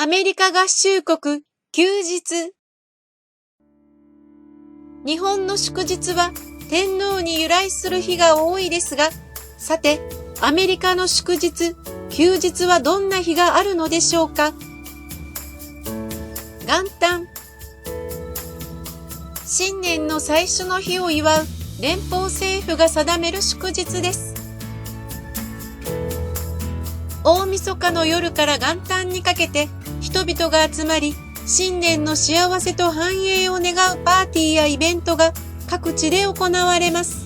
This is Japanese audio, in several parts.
アメリカ合衆国休日。日本の祝日は天皇に由来する日が多いですが、さて、アメリカの祝日、休日はどんな日があるのでしょうか。元旦。新年の最初の日を祝う連邦政府が定める祝日です。大晦日の夜から元旦にかけて人々が集まり、新年の幸せと繁栄を願うパーティーやイベントが各地で行われます。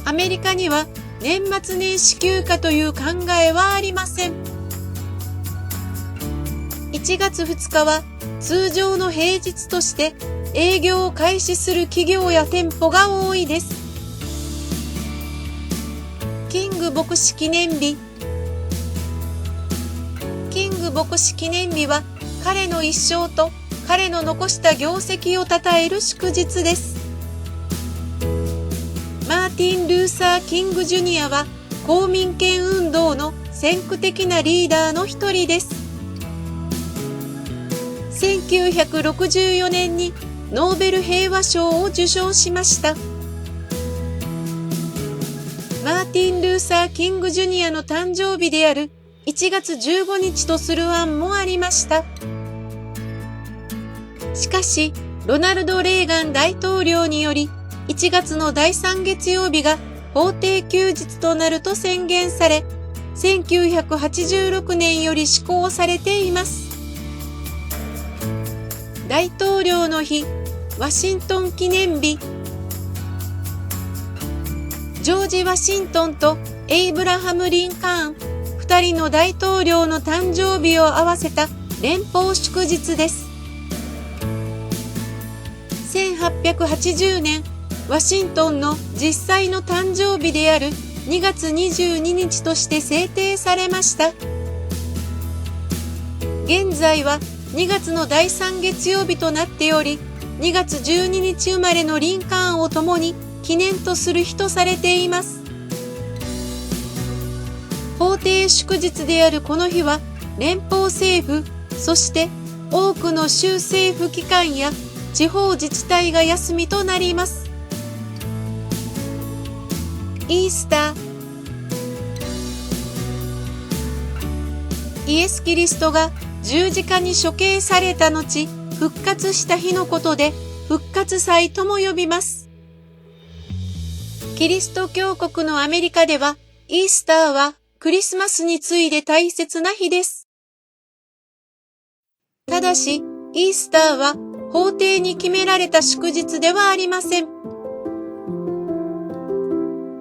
アメリカには年末年始休暇という考えはありません。1月2日は通常の平日として営業を開始する企業や店舗が多いです。キング牧師記念日。キング牧師記念日は彼の一生と彼の残した業績を称える祝日です。マーティン・ルーサー・キング・ジュニアは公民権運動の先駆的なリーダーの一人です。1964年にノーベル平和賞を受賞しました。マーティン・ルーサー・キング・ジュニアの誕生日である1月15日とする案もありました。しかし、ロナルド・レーガン大統領により、1月の第3月曜日が法定休日となると宣言され、1986年より施行されています。大統領の日、ワシントン記念日。ジョージ・ワシントンとエイブラハム・リンカーン、2人の大統領の誕生日を合わせた連邦祝日です。1880年、ワシントンの実際の誕生日である2月22日として制定されました。現在は2月の第3月曜日となっており、2月12日生まれのリンカーンを共に記念とする日とされています。法定祝日であるこの日は、連邦政府、そして多くの州政府機関や地方自治体が休みとなります。イースター。イエス・キリストが十字架に処刑された後、復活した日のことで、復活祭とも呼びます。キリスト教国のアメリカでは、イースターはクリスマスに次いで大切な日です。ただし、イースターは法定に決められた祝日ではありません。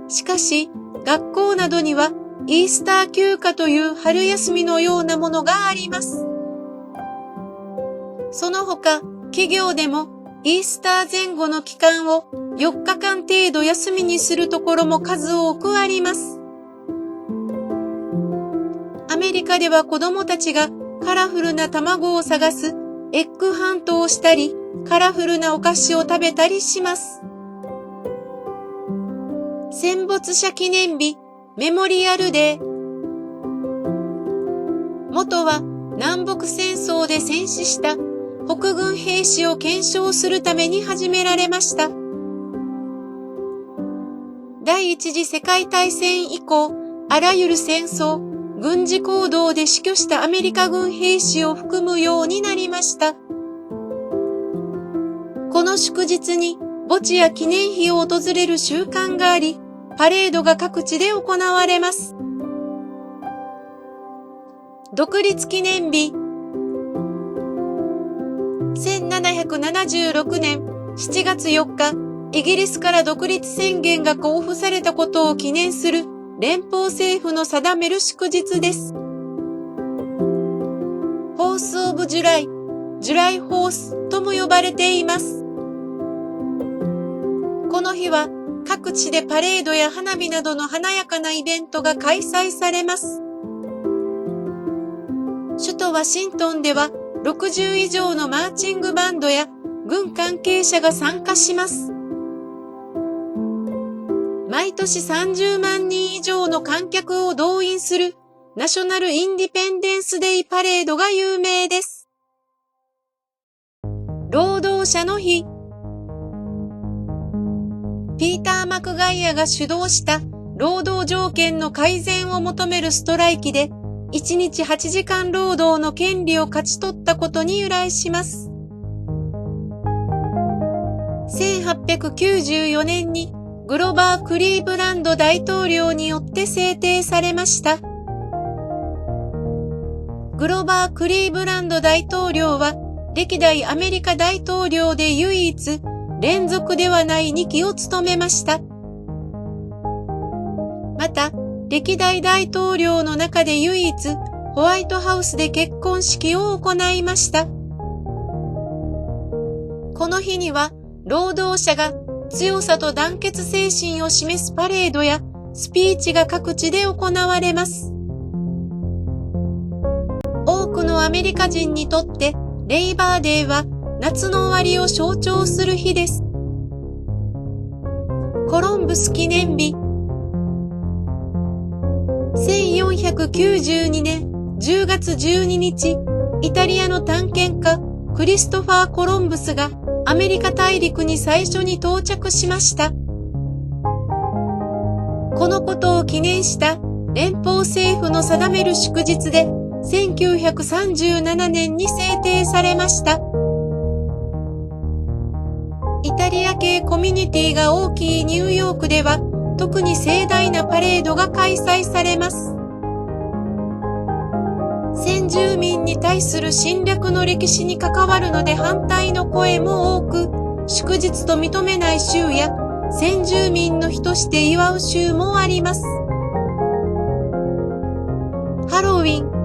しかし、学校などにはイースター休暇という春休みのようなものがあります。その他、企業でもイースター前後の期間を4日間程度休みにするところも数多くあります。アメリカでは子供たちがカラフルな卵を探すエッグハントをしたり、カラフルなお菓子を食べたりします。戦没者記念日、メモリアルデー。元は南北戦争で戦死した北軍兵士を顕彰するために始められました。第一次世界大戦以降、あらゆる戦争、軍事行動で死去したアメリカ軍兵士を含むようになりました。この祝日に墓地や記念碑を訪れる習慣があり、パレードが各地で行われます。独立記念日。1776年7月4日、イギリスから独立宣言が公布されたことを記念する連邦政府の定める祝日です。ホース・オブ・ジュライ、ジュライ・ホースとも呼ばれています。この日は各地でパレードや花火などの華やかなイベントが開催されます。首都ワシントンでは60以上のマーチングバンドや軍関係者が参加します。毎年30万人以上の観客を動員するナショナルインディペンデンスデイパレードが有名です。労働者の日。ピーター・マクガイアが主導した労働条件の改善を求めるストライキで、1日8時間労働の権利を勝ち取ったことに由来します。1894年にグロバー・クリーブランド大統領によって制定されました。グロバー・クリーブランド大統領は歴代アメリカ大統領で唯一連続ではない2期を務めました。また、歴代大統領の中で唯一ホワイトハウスで結婚式を行いました。この日には労働者が強さと団結精神を示すパレードやスピーチが各地で行われます。多くのアメリカ人にとってレイバーデーは夏の終わりを象徴する日です。コロンブス記念日。1492年10月12日、イタリアの探検家クリストファー・コロンブスがアメリカ大陸に最初に到着しました。このことを記念した連邦政府の定める祝日で1937年に制定されました。イタリア系コミュニティが大きいニューヨークでは特に盛大なパレードが開催されます。先住民に対する侵略の歴史に関わるので反対の声も多く、祝日と認めない州や先住民の日として祝う州もあります。ハロウィン。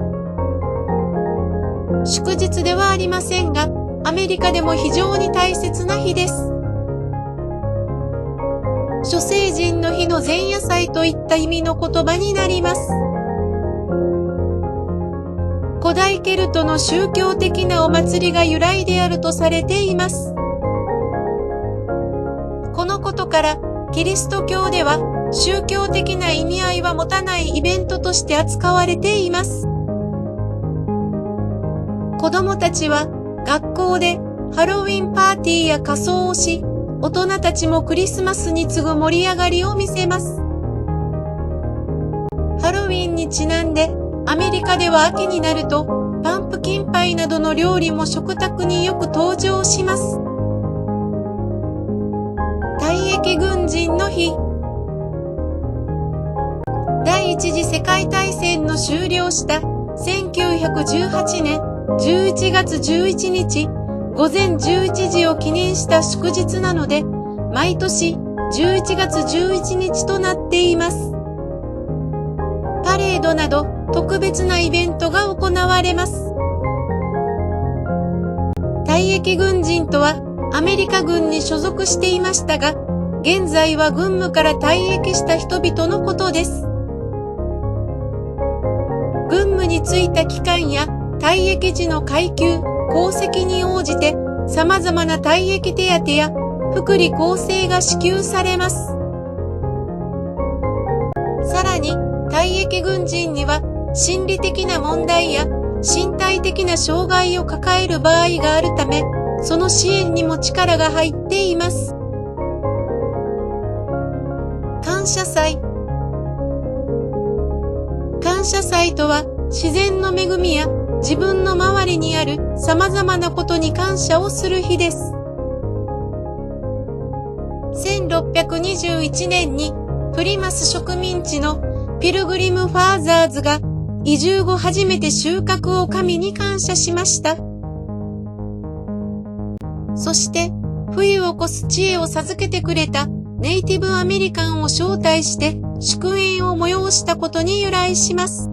祝日ではありませんが、アメリカでも非常に大切な日です。諸聖人の日の前夜祭といった意味の言葉になります。古代ケルトの宗教的なお祭りが由来であるとされています。このことから、キリスト教では宗教的な意味合いは持たないイベントとして扱われています。子供たちは学校でハロウィンパーティーや仮装をし、大人たちもクリスマスに次ぐ盛り上がりを見せます。ハロウィンにちなんで、アメリカでは秋になると、パンプキンパイなどの料理も食卓によく登場します。退役軍人の日。第一次世界大戦の終了した1918年11月11日午前11時を記念した祝日なので、毎年11月11日となっています。パレードなど特別なイベントが行われます。退役軍人とはアメリカ軍に所属していましたが、現在は軍務から退役した人々のことです。軍務に就いた期間や退役時の階級、功績に応じて様々な退役手当や福利厚生が支給されます。さらに退役軍人には心理的な問題や身体的な障害を抱える場合があるため、その支援にも力が入っています。感謝祭。感謝祭とは自然の恵みや自分の周りにある様々なことに感謝をする日です。1621年にプリマス植民地のピルグリム・ファーザーズが移住後初めて収穫を神に感謝しました。そして冬を越す知恵を授けてくれたネイティブアメリカンを招待して祝宴を催したことに由来します。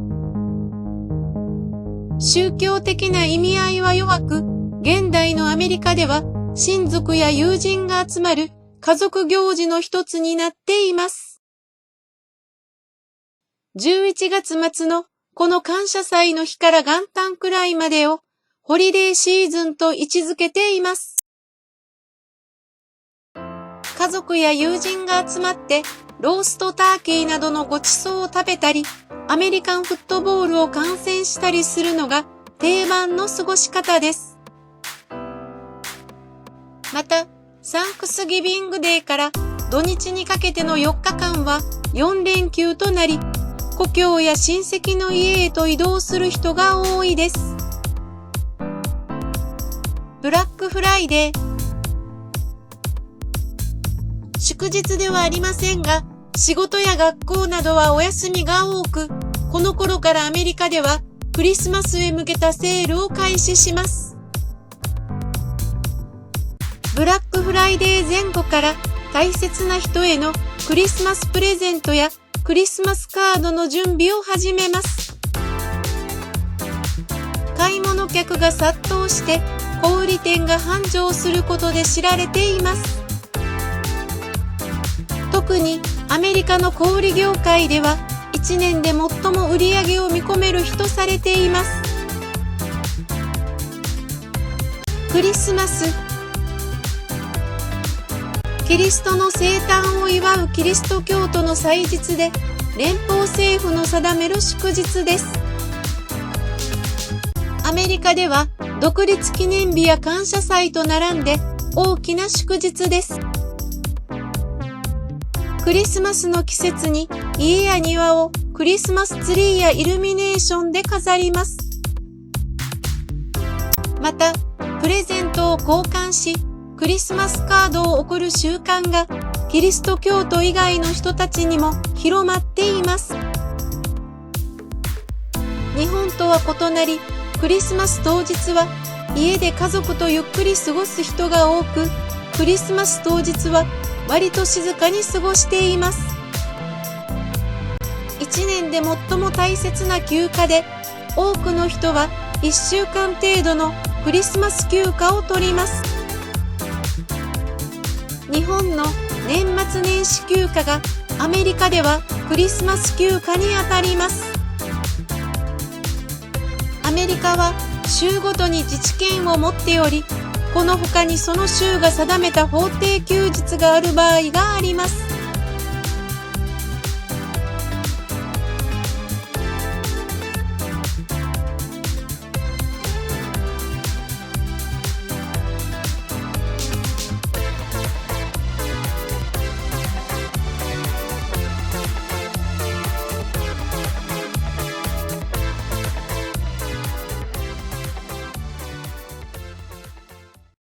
宗教的な意味合いは弱く、現代のアメリカでは親族や友人が集まる家族行事の一つになっています。11月末のこの感謝祭の日から元旦くらいまでをホリデーシーズンと位置づけています。家族や友人が集まってローストターキーなどのご馳走を食べたり、アメリカンフットボールを観戦したりするのが定番の過ごし方です。また、サンクスギビングデーから土日にかけての4日間は4連休となり、故郷や親戚の家へと移動する人が多いです。ブラックフライデー。祝日ではありませんが、仕事や学校などはお休みが多く、この頃からアメリカではクリスマスへ向けたセールを開始します。ブラックフライデー前後から大切な人へのクリスマスプレゼントやクリスマスカードの準備を始めます。買い物客が殺到して小売店が繁盛することで知られています。特にアメリカの小売業界では1年で最も売り上げを見込める日とされています。クリスマス。キリストの生誕を祝うキリスト教徒の祭日で、連邦政府の定める祝日です。アメリカでは独立記念日や感謝祭と並んで大きな祝日です。クリスマスの季節に家や庭をクリスマスツリーやイルミネーションで飾ります。また、プレゼントを交換し、クリスマスカードを送る習慣がキリスト教徒以外の人たちにも広まっています。日本とは異なり、クリスマス当日は家で家族とゆっくり過ごす人が多く、クリスマス当日は割と静かに過ごしています。一年で最も大切な休暇で、多くの人は1週間程度のクリスマス休暇を取ります。日本の年末年始休暇がアメリカではクリスマス休暇にあたります。アメリカは州ごとに自治権を持っており、この他にその州が定めた法定休日がある場合があります。